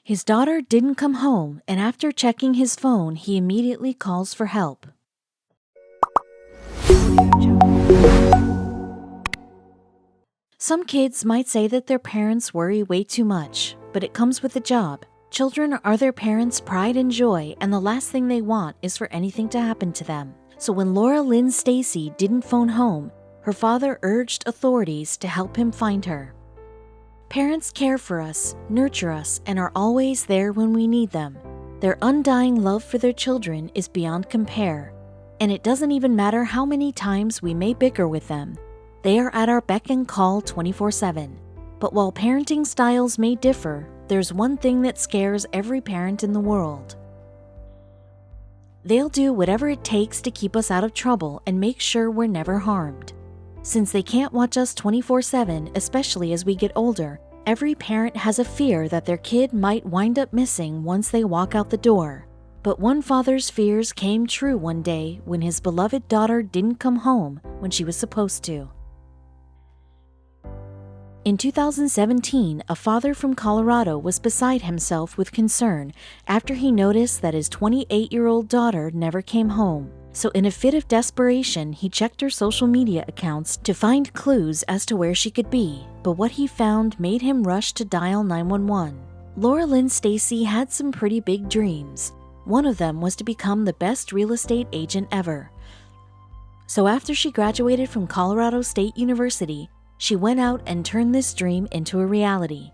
His daughter didn't come home, and after checking his phone, he immediately calls for help. Some kids might say that their parents worry way too much, but it comes with the job. Children are their parents' pride and joy, and the last thing they want is for anything to happen to them. So when Laura Lynn Stacy didn't phone home, her father urged authorities to help him find her. Parents care for us, nurture us, and are always there when we need them. Their undying love for their children is beyond compare, and it doesn't even matter how many times we may bicker with them. They are at our beck and call 24/7. But while parenting styles may differ, there's one thing that scares every parent in the world. They'll do whatever it takes to keep us out of trouble and make sure we're never harmed. Since they can't watch us 24/7, especially as we get older, every parent has a fear that their kid might wind up missing once they walk out the door. But one father's fears came true one day when his beloved daughter didn't come home when she was supposed to. In 2017, a father from Colorado was beside himself with concern after he noticed that his 28-year-old daughter never came home. So in a fit of desperation, he checked her social media accounts to find clues as to where she could be, but what he found made him rush to dial 911. Laura Lynn Stacy had some pretty big dreams. One of them was to become the best real estate agent ever. So after she graduated from Colorado State University, she went out and turned this dream into a reality.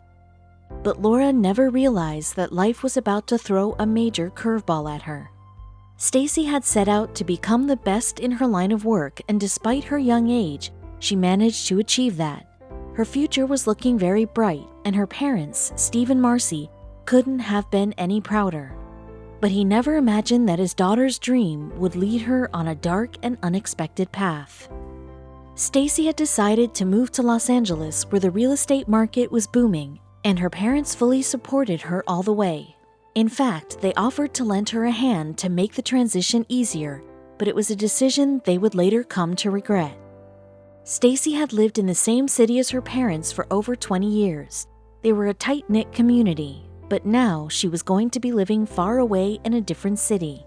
But Laura never realized that life was about to throw a major curveball at her. Stacy had set out to become the best in her line of work, and despite her young age, she managed to achieve that. Her future was looking very bright, and her parents, Steve and Marcy, couldn't have been any prouder. But he never imagined that his daughter's dream would lead her on a dark and unexpected path. Stacy had decided to move to Los Angeles, where the real estate market was booming, and her parents fully supported her all the way. In fact, they offered to lend her a hand to make the transition easier, but it was a decision they would later come to regret. Stacy had lived in the same city as her parents for over 20 years. They were a tight-knit community, but now she was going to be living far away in a different city.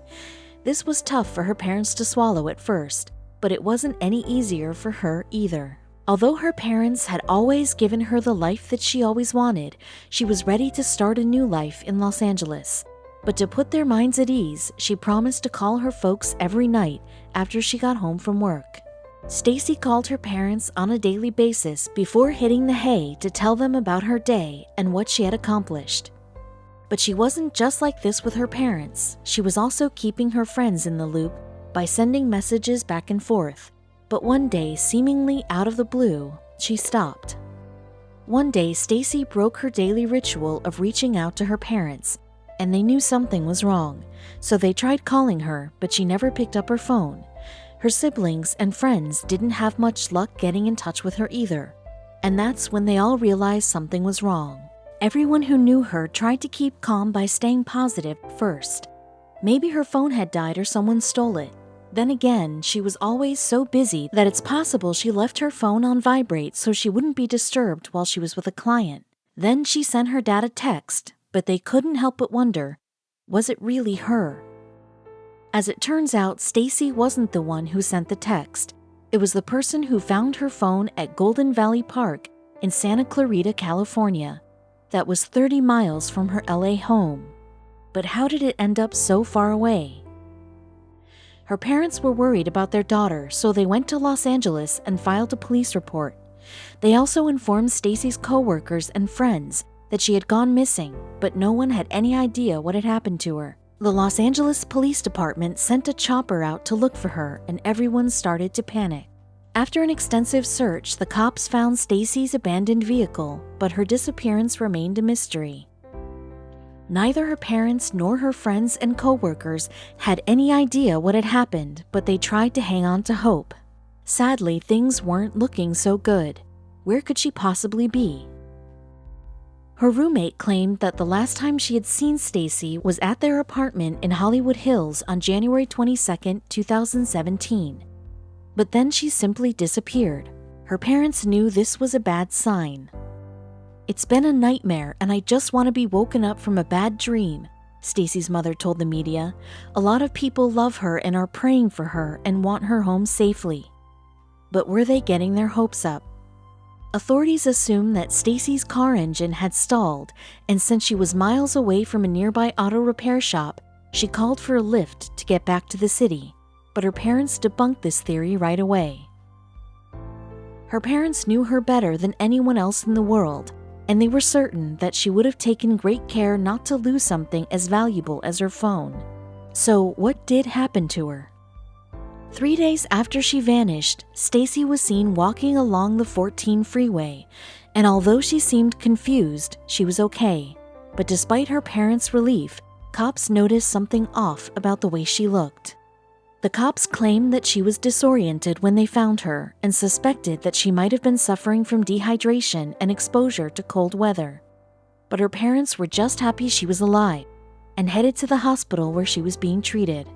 This was tough for her parents to swallow at first, but it wasn't any easier for her either. Although her parents had always given her the life that she always wanted, she was ready to start a new life in Los Angeles. But to put their minds at ease, she promised to call her folks every night after she got home from work. Stacy called her parents on a daily basis before hitting the hay to tell them about her day and what she had accomplished. But she wasn't just like this with her parents. She was also keeping her friends in the loop by sending messages back and forth. But one day, seemingly out of the blue, she stopped. One day, Stacy broke her daily ritual of reaching out to her parents, and they knew something was wrong, so they tried calling her, but she never picked up her phone. Her siblings and friends didn't have much luck getting in touch with her either, and that's when they all realized something was wrong. Everyone who knew her tried to keep calm by staying positive first. Maybe her phone had died or someone stole it. Then again, she was always so busy that it's possible she left her phone on vibrate so she wouldn't be disturbed while she was with a client. Then she sent her dad a text, but they couldn't help but wonder, was it really her? As it turns out, Stacy wasn't the one who sent the text. It was the person who found her phone at Golden Valley Park in Santa Clarita, California. That was 30 miles from her LA home. But how did it end up so far away? Her parents were worried about their daughter, so they went to Los Angeles and filed a police report. They also informed Stacy's coworkers and friends that she had gone missing, but no one had any idea what had happened to her. The Los Angeles Police Department sent a chopper out to look for her, and everyone started to panic. After an extensive search, the cops found Stacy's abandoned vehicle, but her disappearance remained a mystery. Neither her parents nor her friends and coworkers had any idea what had happened, but they tried to hang on to hope. Sadly, things weren't looking so good. Where could she possibly be? Her roommate claimed that the last time she had seen Stacy was at their apartment in Hollywood Hills on January 22, 2017. But then she simply disappeared. Her parents knew this was a bad sign. "It's been a nightmare and I just want to be woken up from a bad dream," Stacy's mother told the media. "A lot of people love her and are praying for her and want her home safely." But were they getting their hopes up? Authorities assumed that Stacy's car engine had stalled, and since she was miles away from a nearby auto repair shop, she called for a lift to get back to the city. But her parents debunked this theory right away. Her parents knew her better than anyone else in the world, and they were certain that she would have taken great care not to lose something as valuable as her phone. So what did happen to her? 3 days after she vanished, Stacy was seen walking along the 14 freeway, and although she seemed confused, she was okay. But despite her parents' relief, cops noticed something off about the way she looked. The cops claimed that she was disoriented when they found her and suspected that she might have been suffering from dehydration and exposure to cold weather. But her parents were just happy she was alive and headed to the hospital where she was being treated.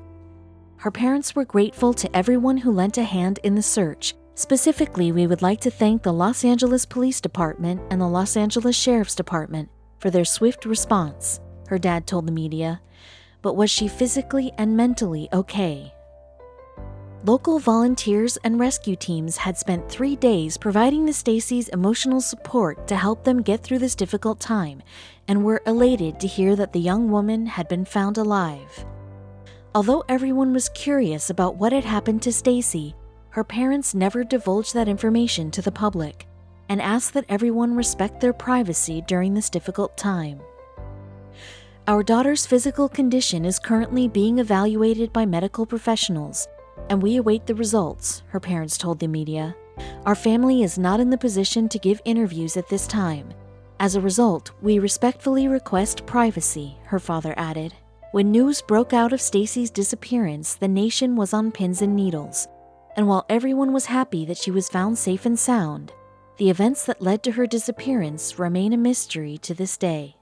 Her parents were grateful to everyone who lent a hand in the search. Specifically, we would like to thank the Los Angeles Police Department and the Los Angeles Sheriff's Department for their swift response, her dad told the media. But was she physically and mentally okay? Local volunteers and rescue teams had spent 3 days providing the Stacys emotional support to help them get through this difficult time, and were elated to hear that the young woman had been found alive. Although everyone was curious about what had happened to Stacy, her parents never divulged that information to the public and asked that everyone respect their privacy during this difficult time. "Our daughter's physical condition is currently being evaluated by medical professionals, and we await the results," her parents told the media. "Our family is not in the position to give interviews at this time. As a result, we respectfully request privacy," her father added. When news broke out of Stacy's disappearance, the nation was on pins and needles. And while everyone was happy that she was found safe and sound, the events that led to her disappearance remain a mystery to this day.